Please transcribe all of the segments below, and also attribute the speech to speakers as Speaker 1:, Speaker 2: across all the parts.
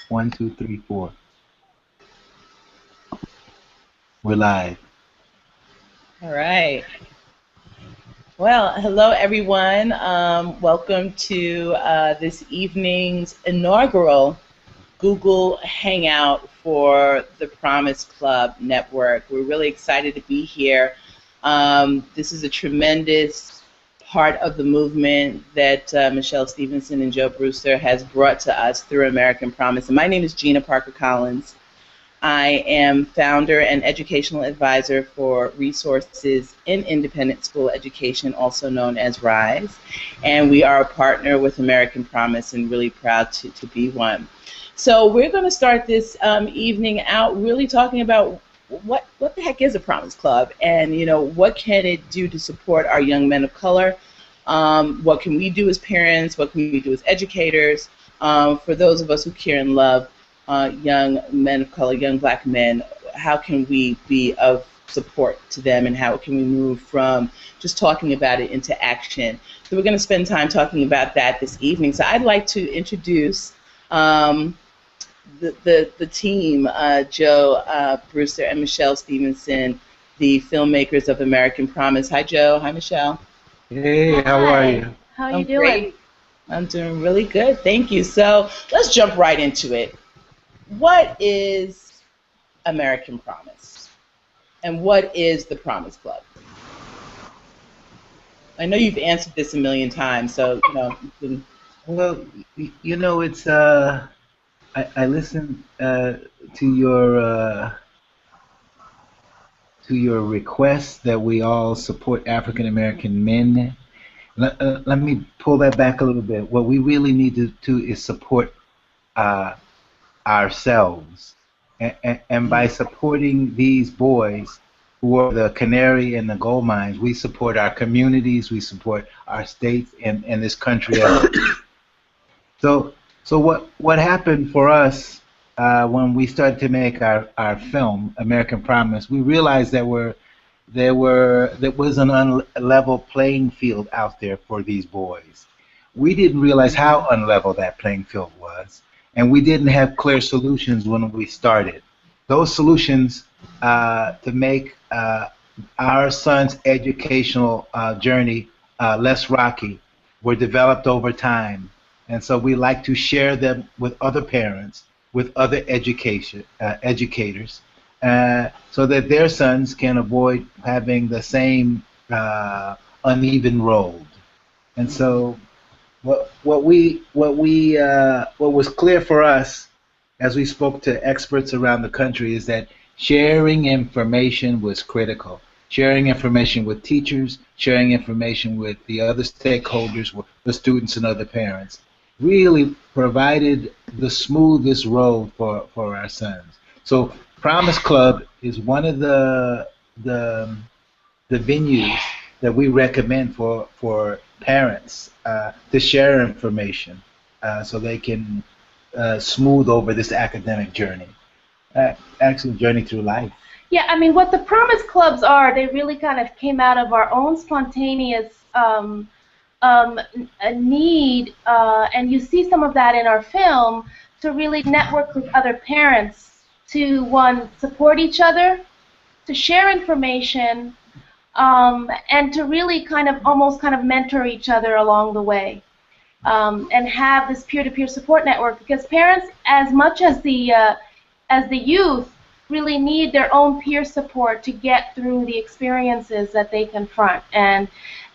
Speaker 1: One, two, three, four. We're live.
Speaker 2: All right. Well, hello everyone. Welcome to this evening's inaugural Google Hangout for the Promise Club Network. We're really excited to be here. This is a tremendous part of the movement that Michelle Stevenson and Joe Brewster has brought to us through American Promise. And my name is Gina Parker Collins. I am founder and educational advisor for Resources in Independent School Education, also known as RISE. And we are a partner with American Promise and really proud to be one. So we're going to start this evening out really talking about what the heck is a Promise Club, and what can it do to support our young men of color? What can we do as parents? What can we do as educators? For those of us who care and love young men of color, young black men, how can we be of support to them, and how can we move from just talking about it into action? So we're going to spend time talking about that this evening. So I'd like to introduce the team, Joe Brewster and Michelle Stevenson, the filmmakers of American Promise. Hi, Joe. Hi, Michelle.
Speaker 1: Hey, how are you?
Speaker 3: How are you doing?
Speaker 2: Great. I'm doing really good. Thank you. So let's jump right into it. What is American Promise? And what is the Promise Club? I know you've answered this a million times, so you can...
Speaker 1: Well, it's I listened to your request that we all support African American men. Let me pull that back a little bit. What we really need to do is support ourselves, and by supporting these boys who are the canary in the gold mines, we support our communities, we support our states, and this country. So what happened for us when we started to make our film, American Promise, we realized that there was an unlevel playing field out there for these boys. We didn't realize how unlevel that playing field was, and we didn't have clear solutions when we started. Those solutions to make our son's educational journey less rocky were developed over time. And so we like to share them with other parents, with other educators, so that their sons can avoid having the same uneven road. And so what was clear for us as we spoke to experts around the country is that sharing information was critical. Sharing information with teachers, sharing information with the other stakeholders, with the students and other parents, really provided the smoothest road for our sons. So Promise Club is one of the venues that we recommend for parents to share information so they can smooth over this academic journey, actually journey through life.
Speaker 3: Yeah, I mean, what the Promise Clubs are, they really kind of came out of our own spontaneous a need, and you see some of that in our film, to really network with other parents, to, one, support each other, to share information, and to really almost mentor each other along the way, and have this peer-to-peer support network, because parents, as much as the youth, really need their own peer support to get through the experiences that they confront. And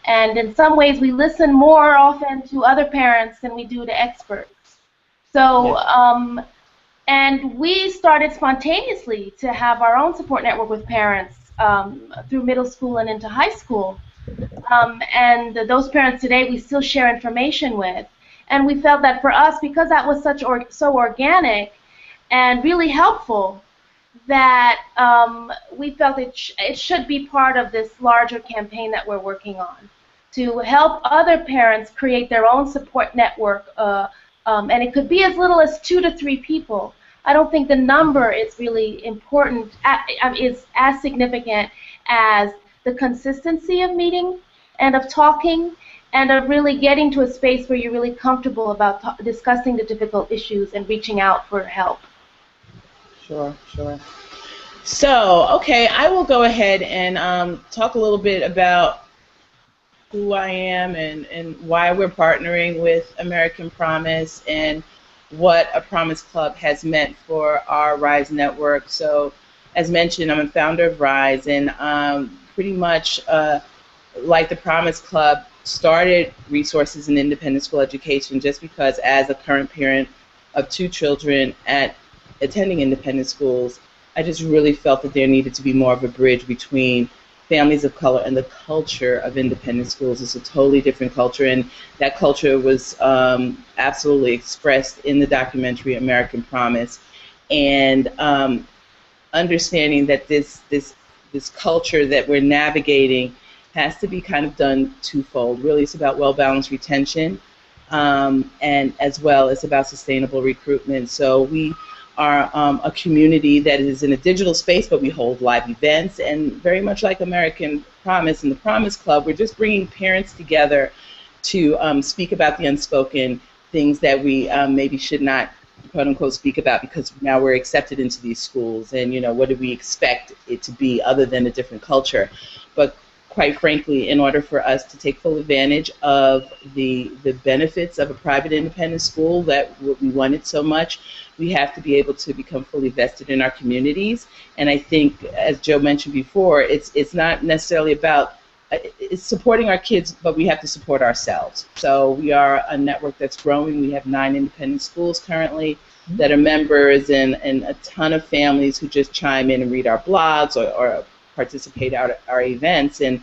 Speaker 3: in some ways, we listen more often to other parents than we do to experts. So, and we started spontaneously to have our own support network with parents through middle school and into high school. And those parents today we still share information with. And we felt that for us, because that was so organic and really helpful, that we felt it should be part of this larger campaign that we're working on, to help other parents create their own support network, and it could be as little as 2 to 3 people. I don't think the number is really important, is as significant as the consistency of meeting and of talking and of really getting to a space where you're really comfortable about discussing the difficult issues and reaching out for help.
Speaker 2: Sure, sure. So, okay, I will go ahead and talk a little bit about who I am and why we're partnering with American Promise and what a Promise Club has meant for our RISE network. So, as mentioned, I'm a founder of RISE, and pretty much like the Promise Club, started resources in independent school education just because, as a current parent of 2 children attending independent schools, I just really felt that there needed to be more of a bridge between families of color and the culture of independent schools. It's a totally different culture, and that culture was absolutely expressed in the documentary American Promise. And understanding that this culture that we're navigating has to be kind of done twofold. Really, it's about well-balanced retention, and as well as about sustainable recruitment. So we are a community that is in a digital space, but we hold live events, and very much like American Promise and the Promise Club, we're just bringing parents together to speak about the unspoken things that we maybe should not, quote unquote, speak about, because now we're accepted into these schools, and what do we expect it to be other than a different culture? But quite frankly, in order for us to take full advantage of the benefits of a private independent school that we wanted so much, we have to be able to become fully vested in our communities. And I think, as Joe mentioned before, it's not necessarily about it's supporting our kids, but we have to support ourselves. So we are a network that's growing. We have 9 independent schools currently that are members, and a ton of families who just chime in and read our blogs or participate at our events. And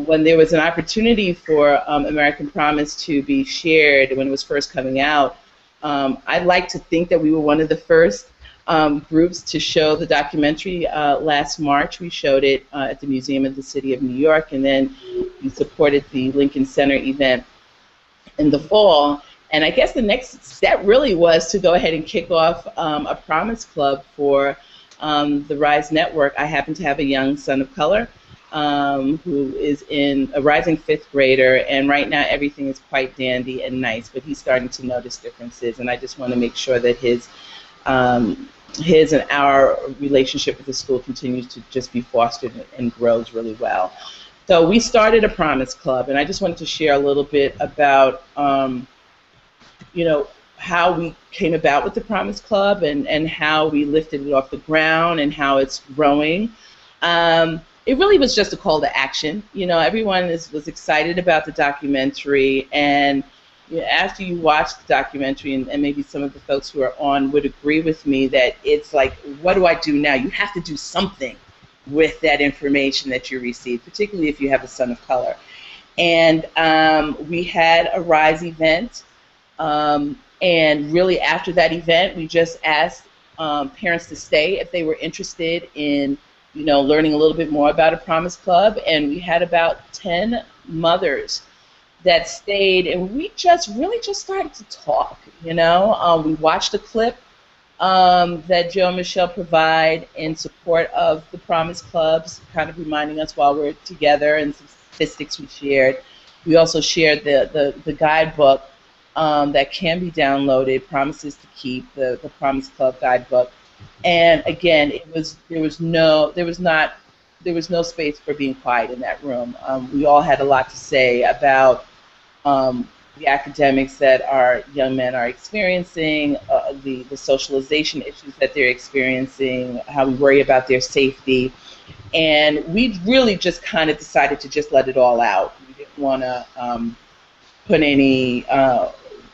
Speaker 2: when there was an opportunity for American Promise to be shared when it was first coming out, I'd like to think that we were one of the first groups to show the documentary. Last March we showed it at the Museum of the City of New York, and then we supported the Lincoln Center event in the fall. And I guess the next step really was to go ahead and kick off a Promise Club for the RISE network. I happen to have a young son of color who is in a rising 5th grader, and right now everything is quite dandy and nice, but he's starting to notice differences, and I just want to make sure that his and our relationship with the school continues to just be fostered and grows really well. So we started a Promise Club, and I just wanted to share a little bit about how we came about with the Promise Club and how we lifted it off the ground and how it's growing. It really was just a call to action. Everyone was excited about the documentary, and after you watch the documentary, and maybe some of the folks who are on would agree with me that it's like, what do I do now? You have to do something with that information that you receive, particularly if you have a son of color. And we had a RISE event, and really after that event, we just asked parents to stay if they were interested in learning a little bit more about a Promise Club, and we had about 10 mothers that stayed, and we really just started to talk. We watched a clip that Joe and Michelle provide in support of the Promise Clubs, kind of reminding us while we're together, and some statistics we shared. We also shared the guidebook that can be downloaded, Promises to Keep, the Promise Club guidebook. And again, there was no space for being quiet in that room. We all had a lot to say about the academics that our young men are experiencing, the socialization issues that they're experiencing, how we worry about their safety. And we really just kind of decided to just let it all out. We didn't want to put any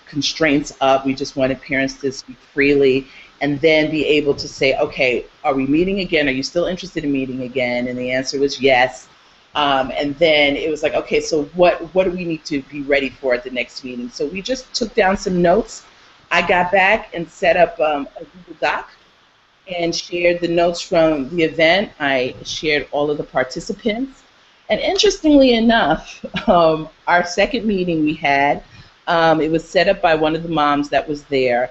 Speaker 2: constraints up. We just wanted parents to speak freely and then be able to say, okay, are we meeting again? Are you still interested in meeting again? And the answer was yes. And then it was like, okay, so what do we need to be ready for at the next meeting? So we just took down some notes. I got back and set up a Google Doc and shared the notes from the event. I shared all of the participants. And interestingly enough, our second meeting we had, it was set up by one of the moms that was there.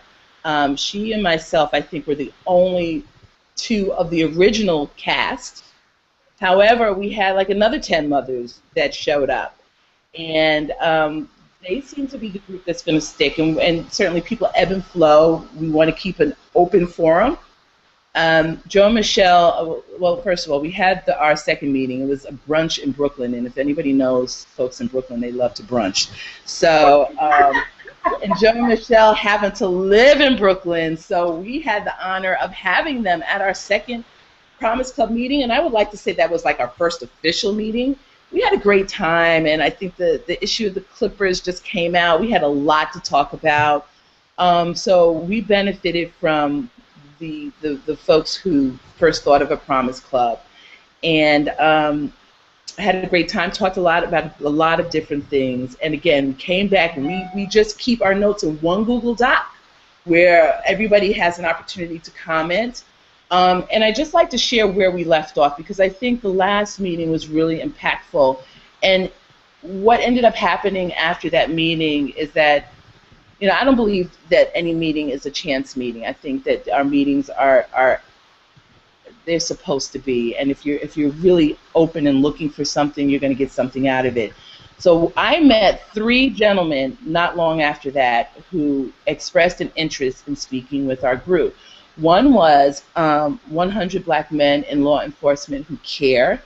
Speaker 2: She and myself, I think, were the only 2 of the original cast. However, we had like another 10 mothers that showed up. And they seem to be the group that's going to stick. And certainly people ebb and flow. We want to keep an open forum. Joe and Michelle, well, first of all, we had our second meeting. It was a brunch in Brooklyn, and if anybody knows folks in Brooklyn, they love to brunch. So, and Joe and Michelle happen to live in Brooklyn, so we had the honor of having them at our second Promise Club meeting, and I would like to say that was like our first official meeting. We had a great time, and I think the issue of the Clippers just came out. We had a lot to talk about. So we benefited from the folks who first thought of a Promise Club, and I had a great time. Talked a lot about a lot of different things, and again, came back. And we just keep our notes in one Google Doc, where everybody has an opportunity to comment. And I just like to share where we left off, because I think the last meeting was really impactful. And what ended up happening after that meeting is that, you know, I don't believe that any meeting is a chance meeting. I think that our meetings are they're supposed to be, and if you're really open and looking for something, you're going to get something out of it. So I met 3 gentlemen not long after that who expressed an interest in speaking with our group. One was 100 Black Men in Law Enforcement Who Care.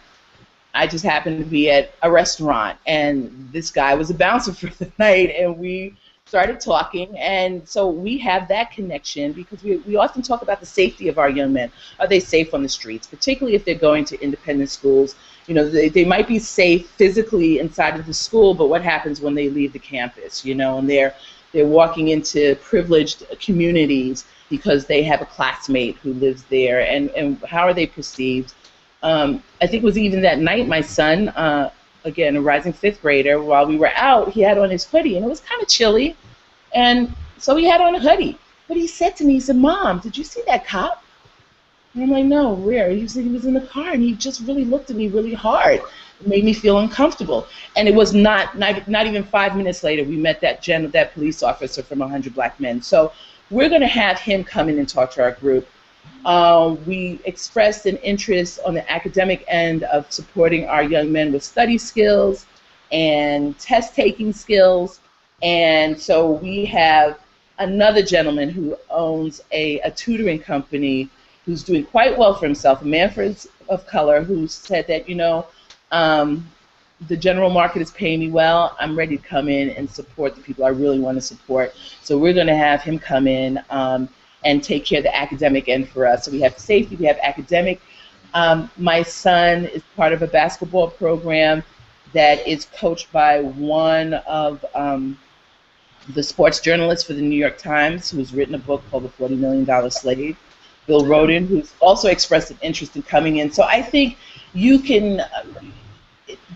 Speaker 2: I just happened to be at a restaurant, and this guy was a bouncer for the night, and we started talking, and so we have that connection because we often talk about the safety of our young men. Are they safe on the streets, particularly if they're going to independent schools? You know, they might be safe physically inside of the school, but what happens when they leave the campus, you know, and they're walking into privileged communities because they have a classmate who lives there, and how are they perceived? I think it was even that night my son, again, a rising 5th grader, while we were out, he had on his hoodie, and it was kind of chilly, and so he had on a hoodie. But he said to me, he said, "Mom, did you see that cop?" And I'm like, "No, where?" He said he was in the car, and he just really looked at me really hard. It made me feel uncomfortable. And it was not even 5 minutes later, we met that police officer from 100 Black Men. So we're going to have him come in and talk to our group. We expressed an interest on the academic end of supporting our young men with study skills and test-taking skills. And so we have another gentleman who owns a tutoring company who's doing quite well for himself, a man of color, who said that, you know, the general market is paying me well. I'm ready to come in and support the people I really want to support. So we're going to have him come in and take care of the academic end for us. So we have safety, we have academic. My son is part of a basketball program that is coached by one of the sports journalists for the New York Times, who's written a book called The $40 Million Slave, Bill Roden, who's also expressed an interest in coming in. So I think you can,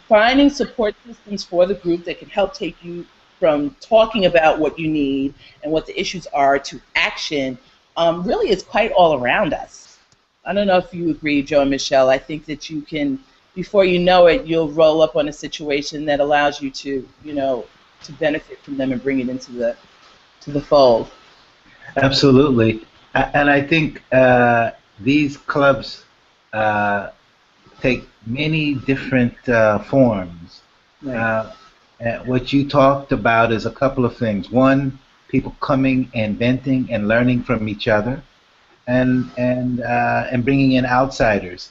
Speaker 2: finding support systems for the group that can help take you from talking about what you need and what the issues are to action, really is quite all around us. I don't know if you agree, Joe and Michelle. I think that you can, before you know it, you'll roll up on a situation that allows you to, you know, to benefit from them and bring it into the fold.
Speaker 1: Absolutely. And I think these clubs take many different forms.
Speaker 2: Right.
Speaker 1: What you talked about is a couple of things. One, people coming and venting and learning from each other, and bringing in outsiders.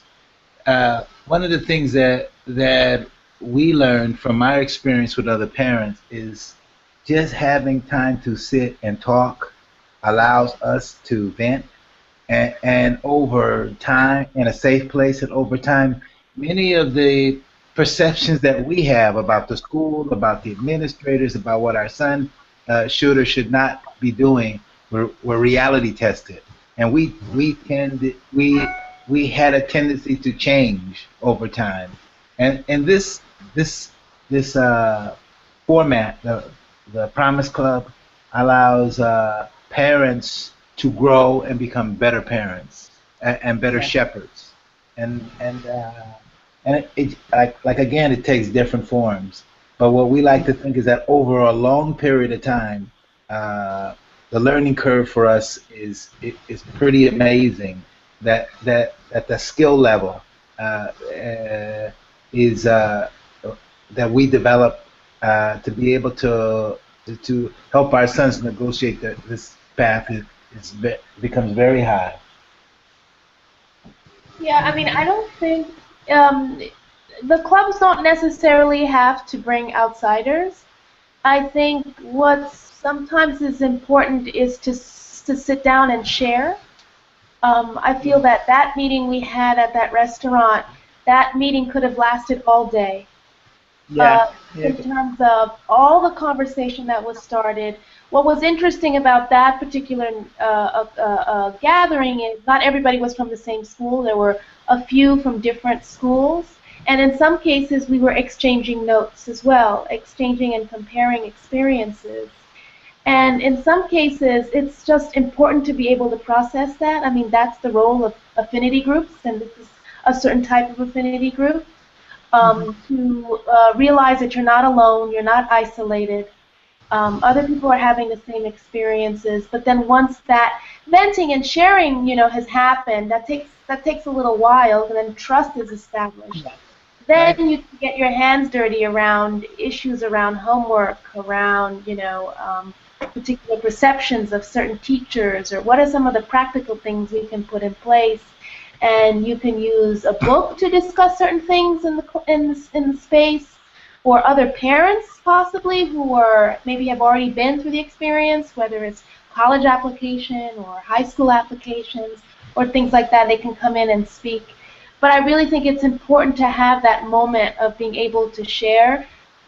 Speaker 1: One of the things that we learned from my experience with other parents is just having time to sit and talk allows us to vent, and over time, in a safe place, and over time, many of the perceptions that we have about the school, about the administrators, about what our son should or should not be doing were reality tested, and we had a tendency to change over time, and this format, the Promise Club, allows parents to grow and become better parents and better shepherds, and it like again, it takes different forms. But what we like to think is that over a long period of time, the learning curve for us is pretty amazing. That the skill level is that we develop to be able to help our sons negotiate this path becomes very high.
Speaker 3: Yeah, I mean, I don't think um, the clubs don't necessarily have to bring outsiders. I think what sometimes is important is to sit down and share. I feel that that meeting we had at that restaurant, that meeting could have lasted all day.
Speaker 2: Yeah. Yeah.
Speaker 3: In terms of all the conversation that was started. What was interesting about that particular gathering is not everybody was from the same school. There were a few from different schools. And in some cases, we were exchanging notes as well, exchanging and comparing experiences. And in some cases, it's just important to be able to process that. I mean, that's the role of affinity groups, and this is a certain type of affinity group. To realize that you're not alone, you're not isolated. Other people are having the same experiences, but then once that venting and sharing, has happened, that takes a little while, and then trust is established. Then you can get your hands dirty around issues around homework, around particular perceptions of certain teachers, or what are some of the practical things we can put in place. And you can use a book to discuss certain things in the space, or other parents possibly who are maybe have already been through the experience, whether it's college application or high school applications or things like that. They can come in and speak. But I really think it's important to have that moment of being able to share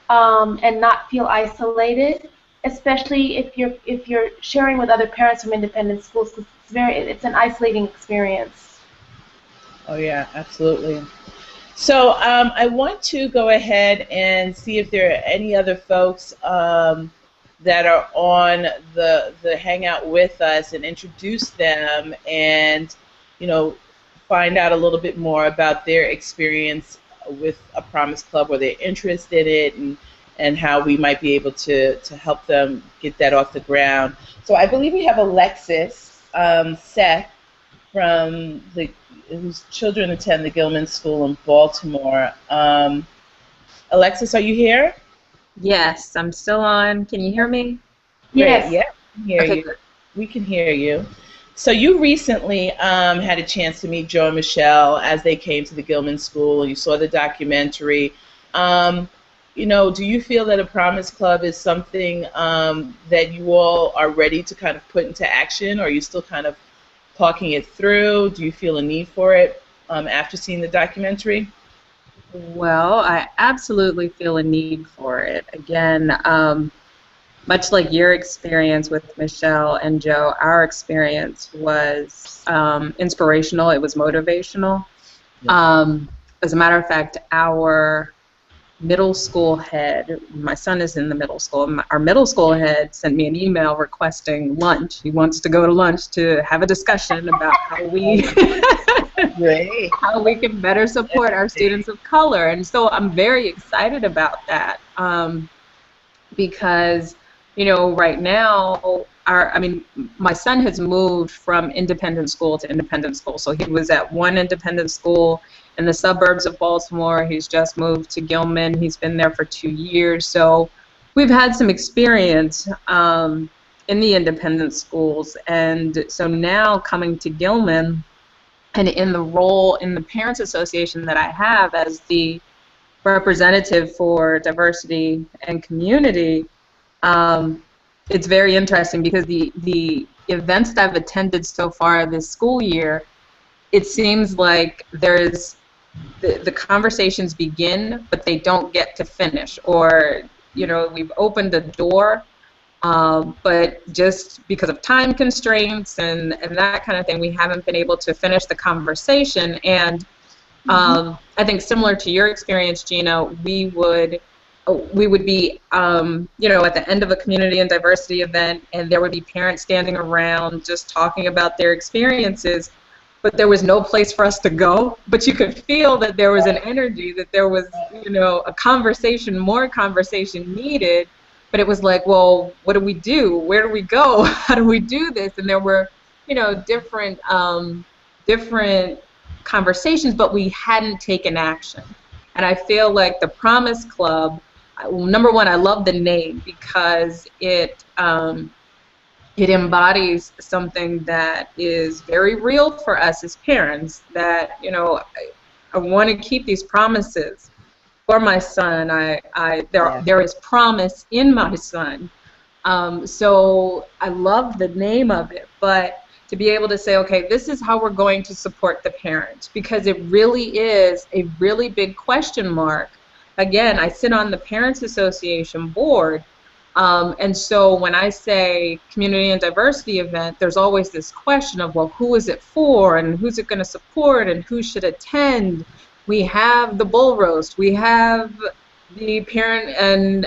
Speaker 3: and not feel isolated, especially if you're sharing with other parents from independent schools, because it's an isolating experience.
Speaker 2: Oh yeah, absolutely. So I want to go ahead and see if there are any other folks that are on the Hangout with us, and introduce them, and find out a little bit more about their experience with a Promise Club, or their interest in it, and how we might be able to help them get that off the ground. So I believe we have Alexis Seth from whose children attend the Gilman School in Baltimore. Alexis, are you here?
Speaker 4: Yes, I'm still on. Can you hear me?
Speaker 3: Yes.
Speaker 2: Great. Yeah, we can hear you.
Speaker 4: Good.
Speaker 2: We can hear you. So you recently had a chance to meet Joe and Michelle as they came to the Gilman School, and you saw the documentary. Do you feel that a Promise Club is something that you all are ready to kind of put into action, or are you still kind of talking it through? Do you feel a need for it after seeing the documentary?
Speaker 4: Well, I absolutely feel a need for it. Again, much like your experience with Michelle and Joe, our experience was inspirational. It was motivational.
Speaker 2: Yeah.
Speaker 4: As a matter of fact, our middle school head, my son is in the middle school, our middle school head sent me an email requesting lunch. He wants to go to lunch to have a discussion about how we how we can better support our students of color. And so I'm very excited about that because, right now, my son has moved from independent school to independent school. So he was at one independent school in the suburbs of Baltimore. He's just moved to Gilman. He's been there for 2 years. So we've had some experience in the independent schools. And so now coming to Gilman, and in the role in the Parents Association that I have as the representative for diversity and community, it's very interesting because the events that I've attended so far this school year, it seems like there's the conversations begin, but they don't get to finish. Or, we've opened a door, but just because of time constraints and that kind of thing, we haven't been able to finish the conversation. And I think similar to your experience, Gina, we would be, at the end of a community and diversity event, and there would be parents standing around just talking about their experiences, but there was no place for us to go. But you could feel that there was an energy, that there was, a conversation, more conversation needed. But it was like, well, what do we do? Where do we go? How do we do this? And there were, different conversations, but we hadn't taken action. And I feel like the Promise Club, number one, I love the name because it embodies something that is very real for us as parents, that, you know, I want to keep these promises for my son. There is promise in my son. So I love the name of it, but to be able to say, okay, this is how we're going to support the parent, because it really is a really big question mark. Again, I sit on the Parents Association board, and so when I say community and diversity event, there's always this question of, well, who is it for, and who's it going to support, and who should attend? We have the bull roast, we have the parent and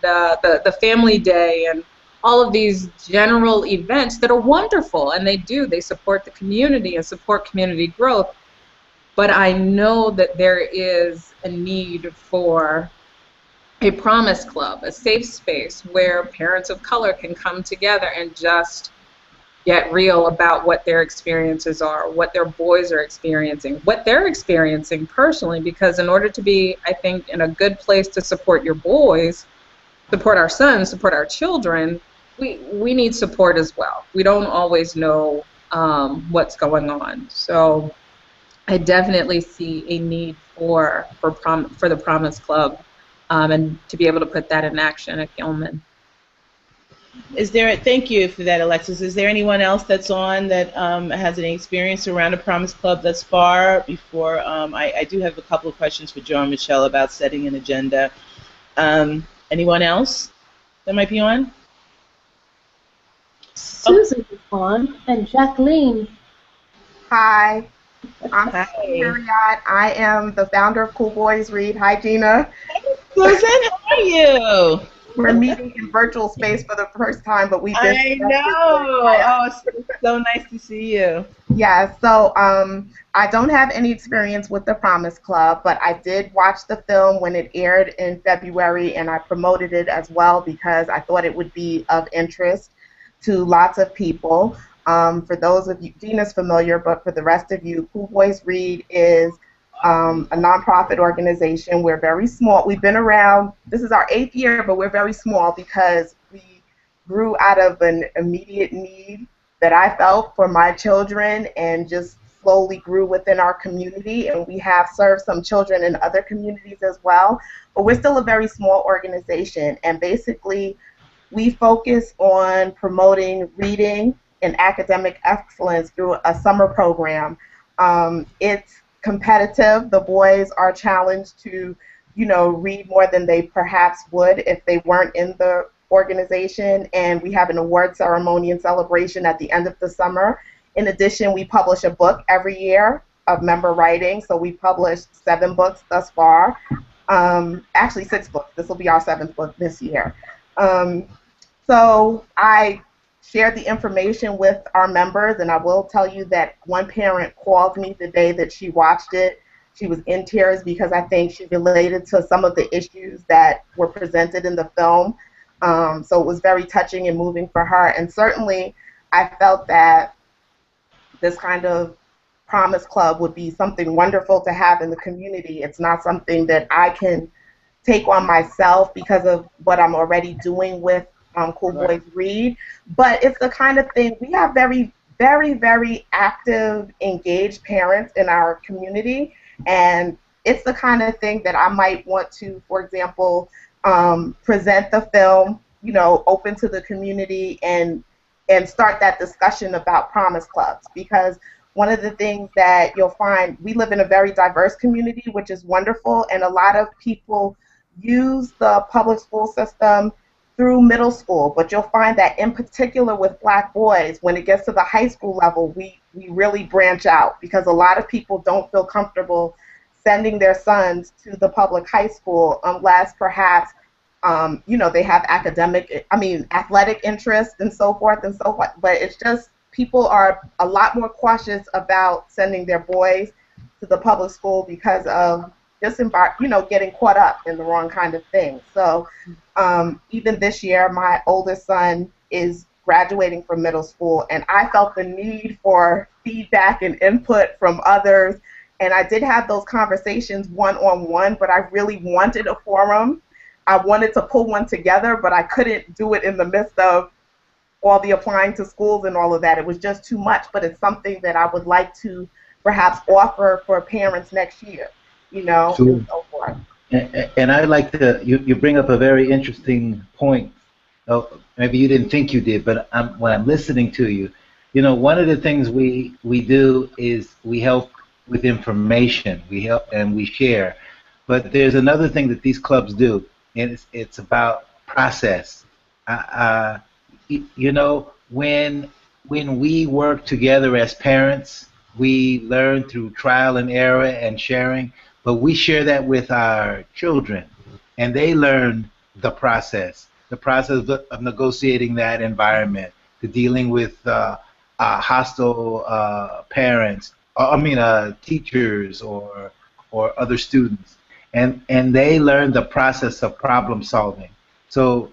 Speaker 4: the family day, and all of these general events that are wonderful, and they support the community and support community growth. But I know that there is a need for a promise club, a safe space where parents of color can come together and just get real about what their experiences are, what their boys are experiencing, what they're experiencing personally, because in order to be, I think, in a good place to support your boys, support our sons, support our children, we need support as well. We don't always know what's going on. So I definitely see a need for the Promise Club, and to be able to put that in action at Gilman.
Speaker 2: Thank you for that, Alexis. Is there anyone else that's on that has any experience around a Promise Club thus far? Before I do have a couple of questions for Joe and Michelle about setting an agenda. Anyone else that might be on?
Speaker 3: Susan is on, and Jacqueline.
Speaker 5: Hi, I'm Susan. I am the founder of Cool Boys Read. Hi, Gina.
Speaker 2: Hey, Susan, how are you?
Speaker 5: We're meeting in virtual space for the first time, but we've been.
Speaker 2: I know. Oh, it's so nice to see you.
Speaker 5: Yeah, so I don't have any experience with the Promise Club, but I did watch the film when it aired in February, and I promoted it as well because I thought it would be of interest to lots of people. For those of you, Gina's familiar, but for the rest of you, Cool Boys Read is a nonprofit organization. We're very small. We've been around, this is our 8th year, but we're very small because we grew out of an immediate need that I felt for my children and just slowly grew within our community. And we have served some children in other communities as well. But we're still a very small organization. And basically, we focus on promoting reading and academic excellence through a summer program. It's competitive. The boys are challenged to, read more than they perhaps would if they weren't in the organization, and we have an award ceremony and celebration at the end of the summer. In addition, we publish a book every year of member writing, so we published 7 books thus far. Actually 6 books. This will be our 7th book this year. So I shared the information with our members, and I will tell you that one parent called me the day that she watched it. She was in tears because I think she related to some of the issues that were presented in the film. So it was very touching and moving for her. And certainly I felt that this kind of Promise Club would be something wonderful to have in the community. It's not something that I can take on myself because of what I'm already doing with Cool Boys Read, but it's the kind of thing, we have very, very, very active, engaged parents in our community, and it's the kind of thing that I might want to, for example, present the film, open to the community and start that discussion about Promise Clubs, because one of the things that you'll find, we live in a very diverse community, which is wonderful, and a lot of people use the public school system through middle school, but you'll find that in particular with Black boys, when it gets to the high school level, we really branch out because a lot of people don't feel comfortable sending their sons to the public high school unless perhaps they have athletic interest and so forth and so forth. But it's just people are a lot more cautious about sending their boys to the public school because of just getting caught up in the wrong kind of thing. So even this year, my oldest son is graduating from middle school, and I felt the need for feedback and input from others. And I did have those conversations one-on-one, but I really wanted a forum I wanted to pull one together, but I couldn't do it in the midst of all the applying to schools and all of that. It was just too much, but it's something that I would like to perhaps offer for parents next year, you know,
Speaker 1: Sure.
Speaker 5: and so forth.
Speaker 1: And I like to, you bring up a very interesting point. Oh, maybe you didn't think you did, but when I'm listening to you, you know, one of the things we do is we help with information. We help and we share. But there's another thing that these clubs do, and it's about process. You know, when we work together as parents, we learn through trial and error and sharing, but we share that with our children, and they learn the process of negotiating that environment, to dealing with hostile parents, teachers or other students, and they learn the process of problem solving. So.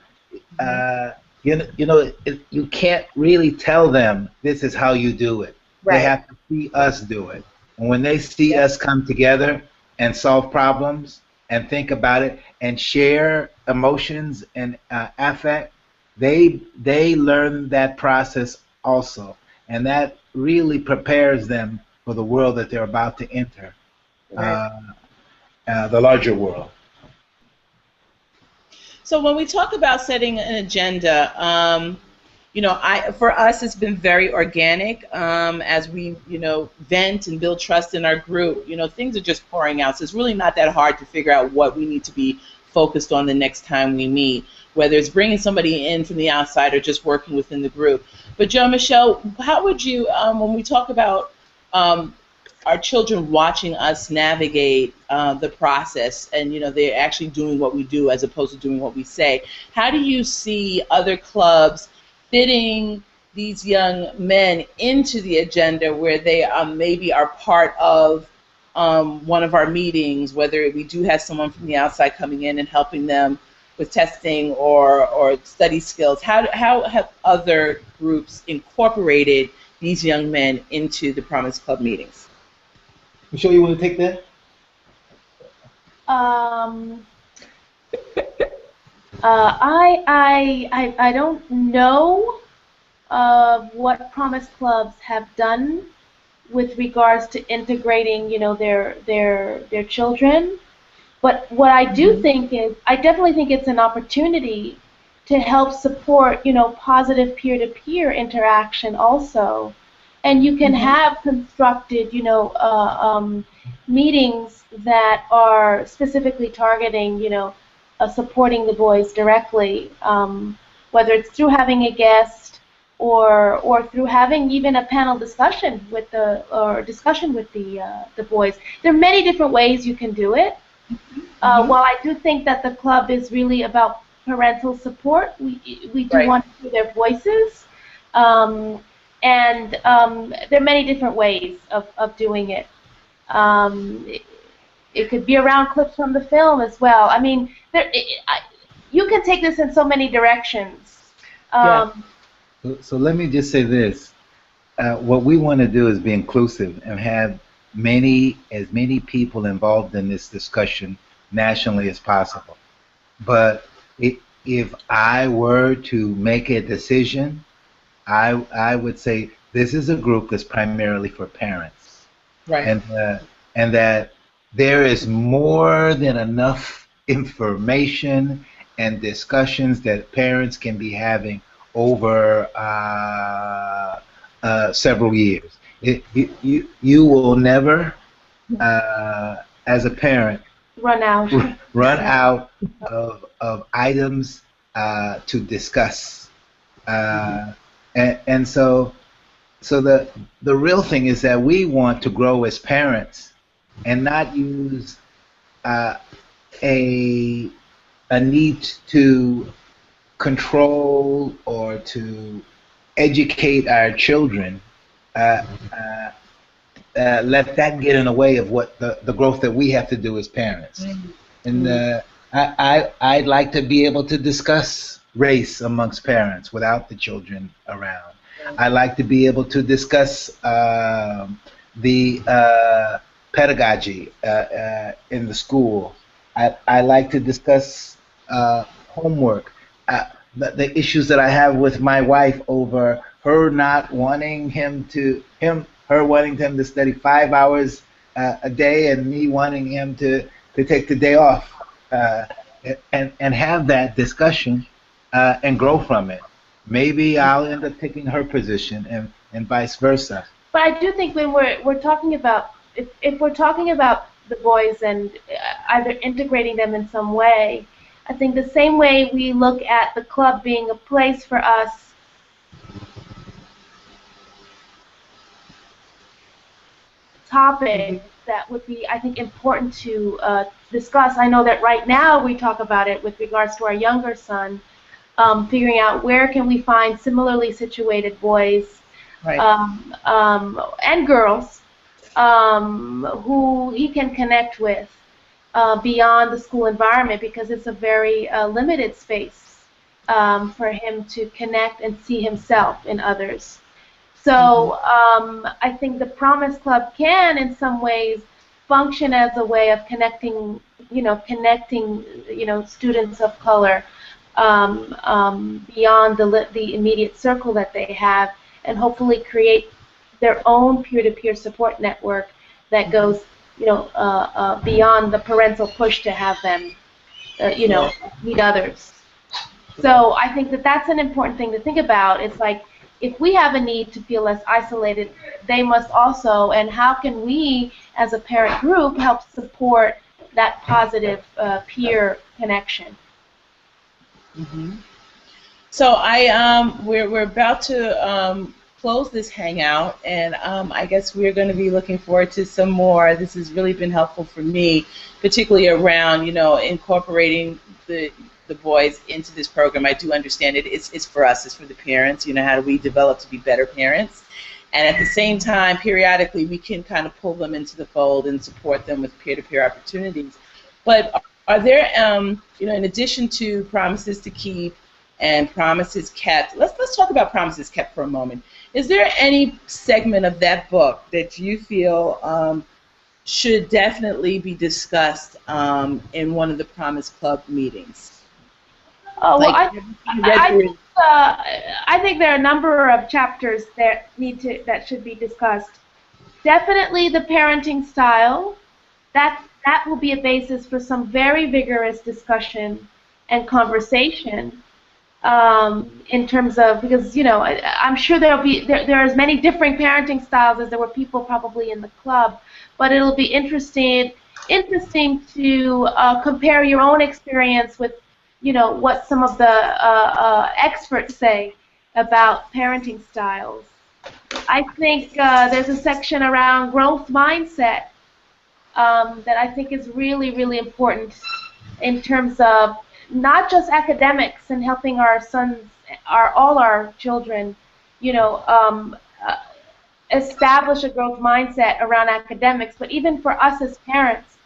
Speaker 1: You can't really tell them this is how you do it.
Speaker 5: Right.
Speaker 1: They have to see us do it. And when they see us come together and solve problems and think about it and share emotions and affect, they learn that process also. And that really prepares them for the world that they're about to enter,
Speaker 5: Right.
Speaker 1: the larger world.
Speaker 2: So when we talk about setting an agenda, for us it's been very organic as we, vent and build trust in our group. Things are just pouring out, so it's really not that hard to figure out what we need to be focused on the next time we meet, whether it's bringing somebody in from the outside or just working within the group. But Joe Michelle, how would you, when we talk about our children watching us navigate the process, and they're actually doing what we do as opposed to doing what we say, how do you see other clubs fitting these young men into the agenda where they maybe are part of one of our meetings, whether we do have someone from the outside coming in and helping them with testing or study skills? How have other groups incorporated these young men into the Promise Club meetings?
Speaker 1: Michelle, you want to take that?
Speaker 3: I don't know what Promise Clubs have done with regards to integrating, their children. But what I do think is, I definitely think it's an opportunity to help support, positive peer-to-peer interaction also. And you can have constructed, meetings that are specifically targeting, supporting the boys directly, whether it's through having a guest or through having even a panel discussion with the boys. There are many different ways you can do it. While I do think that the club is really about parental support, we do want to hear their voices. And there are many different ways of doing it. It could be around clips from the film as well. I mean, you can take this in so many directions.
Speaker 1: So let me just say this. What we want to do is be inclusive and have as many people involved in this discussion nationally as possible. But if I were to make a decision, I would say this is a group that's primarily for parents,
Speaker 2: right?
Speaker 1: And that there is more than enough information and discussions that parents can be having over several years. You will never, as a parent, run out of items to discuss. And so the real thing is that we want to grow as parents and not use a need to control or to educate our children. Let that get in the way of what the growth that we have to do as parents. And I'd like to be able to discuss race amongst parents without the children around. I like to be able to discuss the pedagogy in the school. I like to discuss homework, the issues that I have with my wife over her not wanting her wanting him to study 5 hours a day, and me wanting him to take the day off, and have that discussion and grow from it. Maybe I'll end up taking her position, and vice versa.
Speaker 3: But I do think when we're talking about, if we're talking about the boys and either integrating them in some way, I think the same way we look at the club being a place for us topic that would be, I think, important to discuss. I know that right now we talk about it with regards to our younger son, figuring out where can we find similarly situated boys,
Speaker 2: Right.
Speaker 3: And girls who he can connect with beyond the school environment, because it's a very limited space for him to connect and see himself in others. So I think the Promise Club can, in some ways, function as a way of connecting students of color beyond the immediate circle that they have, and hopefully create their own peer-to-peer support network that goes, beyond the parental push to have them, meet others. So I think that that's an important thing to think about. It's like, if we have a need to feel less isolated, they must also, and how can we, as a parent group, help support that positive peer connection?
Speaker 2: So we're about to close this hangout, and I guess we're going to be looking forward to some more. This has really been helpful for me, particularly around incorporating the boys into this program. I do understand it's for us, it's for the parents. How do we develop to be better parents? And at the same time, periodically, we can kind of pull them into the fold and support them with peer-to-peer opportunities. But are there, in addition to Promises to Keep and Promises Kept, let's talk about Promises Kept for a moment. Is there any segment of that book that you feel should definitely be discussed in one of the Promise Club meetings?
Speaker 3: Oh, well, I think there are a number of chapters that should be discussed. Definitely the parenting style. That will be a basis for some very vigorous discussion and conversation in terms of, because I'm sure there are as many different parenting styles as there were people probably in the club, but it'll be interesting to compare your own experience with what some of the experts say about parenting styles. I think there's a section around growth mindset that I think is really, really important in terms of not just academics and helping our sons, all our children, establish a growth mindset around academics, but even for us as parents,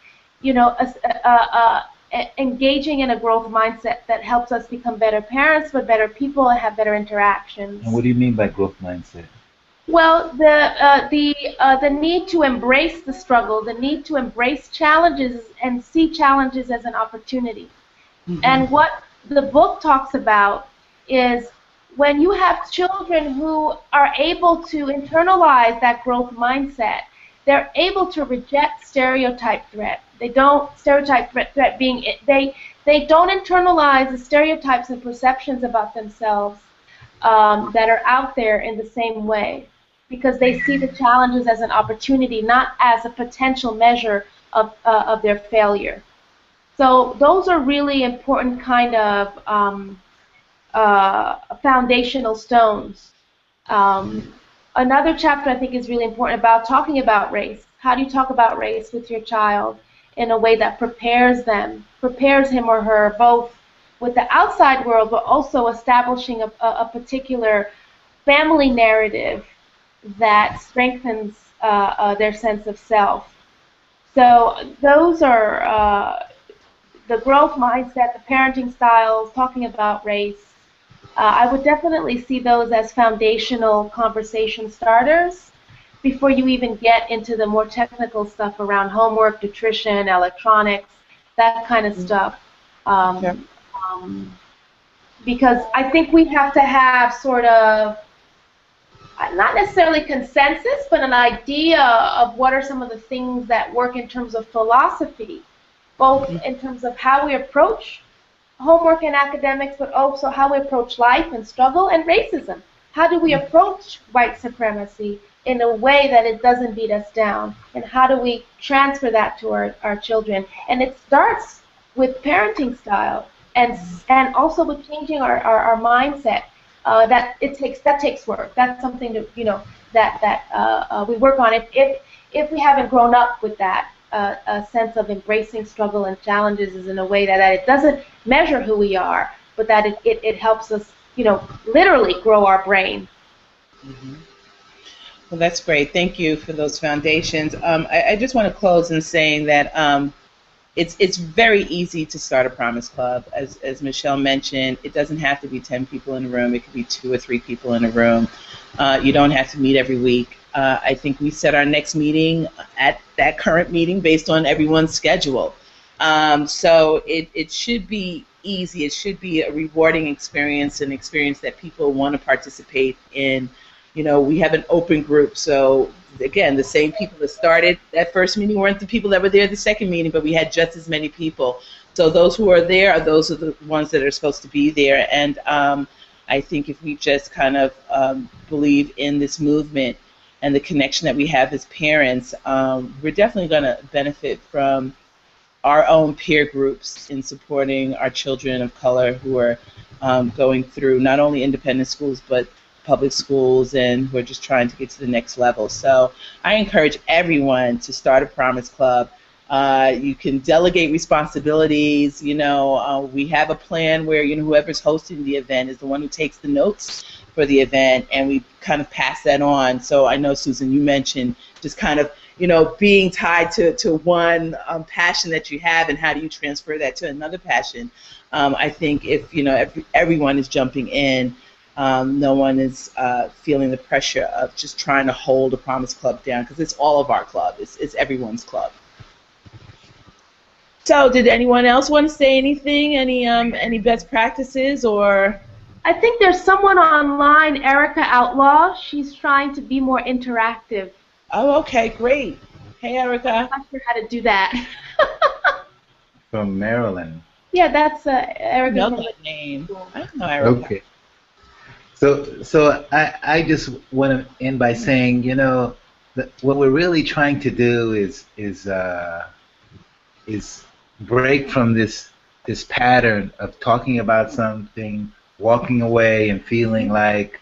Speaker 3: engaging in a growth mindset that helps us become better parents, but better people, and have better interactions.
Speaker 1: And what do you mean by growth mindset?
Speaker 3: Well, the need to embrace the struggle, the need to embrace challenges and see challenges as an opportunity. And what the book talks about is when you have children who are able to internalize that growth mindset, they're able to reject stereotype threat. They don't threat being they don't internalize the stereotypes and perceptions about themselves that are out there in the same way, because they see the challenges as an opportunity, not as a potential measure of their failure. So those are really important kind of foundational stones. Another chapter I think is really important about talking about race. How do you talk about race with your child in a way that prepares him or her both with the outside world, but also establishing a particular family narrative that strengthens their sense of self. So those are the growth mindset, the parenting styles, talking about race. I would definitely see those as foundational conversation starters before you even get into the more technical stuff around homework, nutrition, electronics, that kind of stuff. Because I think we have to have sort of, not necessarily consensus, but an idea of what are some of the things that work in terms of philosophy, both in terms of how we approach homework and academics, but also how we approach life and struggle and racism. How do we approach white supremacy in a way that it doesn't beat us down? And how do we transfer that to our children? And it starts with parenting style and also with changing our mindset. That takes work. That's something that we work on. If we haven't grown up with that, a sense of embracing struggle and challenges is in a way that it doesn't measure who we are, but that it helps us, literally grow our brain.
Speaker 2: Mm-hmm. Well, that's great. Thank you for those foundations. I just want to close in saying that it's very easy to start a Promise Club. As Michelle mentioned, it doesn't have to be 10 people in a room. It could be 2 or 3 people in a room. You don't have to meet every week. I think we set our next meeting at that current meeting based on everyone's schedule. So it should be easy. It should be a rewarding experience, an experience that people want to participate in. We have an open group, so again, the same people that started that first meeting weren't the people that were there the second meeting, but we had just as many people. So those who are there those are the ones that are supposed to be there. And I think if we just kind of believe in this movement and the connection that we have as parents, we're definitely going to benefit from our own peer groups in supporting our children of color who are going through not only independent schools but public schools and who are just trying to get to the next level. So I encourage everyone to start a Promise Club. You can delegate responsibilities. We have a plan where whoever's hosting the event is the one who takes the notes for the event, and we kind of pass that on. So I know, Susan, you mentioned just kind of being tied to one passion that you have, and how do you transfer that to another passion. I think if everyone is jumping in, no one is feeling the pressure of just trying to hold a Promise Club down, because it's all of our club. It's everyone's club. So did anyone else want to say anything? Any best practices or?
Speaker 3: I think there's someone online, Erica Outlaw. She's trying to be more interactive.
Speaker 2: Oh, okay, great. Hey, Erica.
Speaker 3: I'm not sure how to do that.
Speaker 1: From Maryland.
Speaker 3: Yeah, that's Erica.
Speaker 2: I know that name. I know Erica.
Speaker 1: Okay. So I just want to end by saying, what we're really trying to do is break from this pattern of talking about something, walking away, and feeling like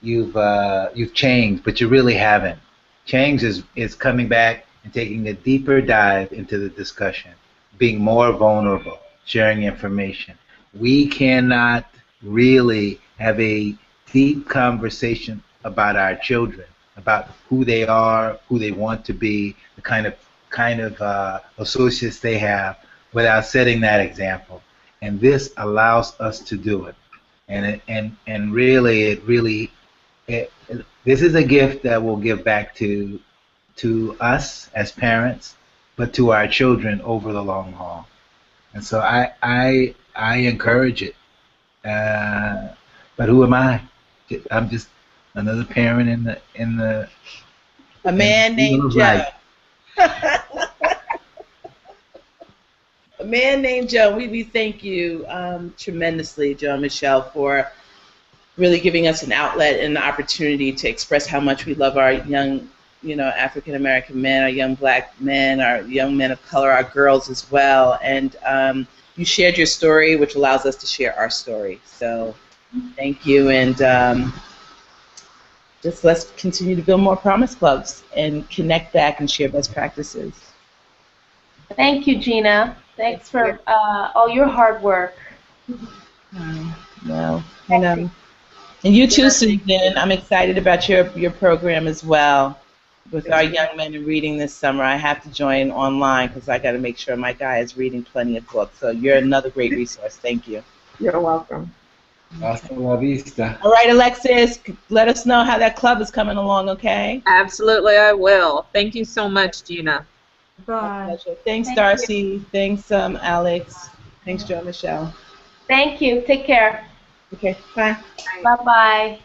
Speaker 1: you've changed, but you really haven't. Change is coming back and taking a deeper dive into the discussion, being more vulnerable, sharing information. We cannot really have a deep conversation about our children, about who they are, who they want to be, the kind of associates they have, without setting that example. And this allows us to do it. And really, this is a gift that we'll give back to us as parents, but to our children over the long haul. And so I encourage it. But who am I? I'm just another parent in the
Speaker 2: a man named Joe. A man named Joe. We thank you tremendously, Joe and Michelle, for really giving us an outlet and an opportunity to express how much we love our young, African American men, our young black men, our young men of color, our girls as well. And you shared your story, which allows us to share our story. So thank you, and just let's continue to build more Promise Clubs and connect back and share best practices.
Speaker 3: Thank you, Gina. Thanks for all your hard work.
Speaker 2: Well, and you too, Susan. I'm excited about your program as well. With our young men in reading this summer, I have to join online because I got to make sure my guy is reading plenty of books. So you're another great resource. Thank you.
Speaker 5: You're welcome.
Speaker 1: Hasta la vista.
Speaker 2: All right, Alexis, let us know how that club is coming along, okay?
Speaker 4: Absolutely, I will. Thank you so much, Gina.
Speaker 3: Bye.
Speaker 2: Thanks, Darcy. Thanks, Alex. Thanks, Joe and Michelle.
Speaker 3: Thank you. Take care.
Speaker 2: Okay, bye.
Speaker 3: Bye-bye.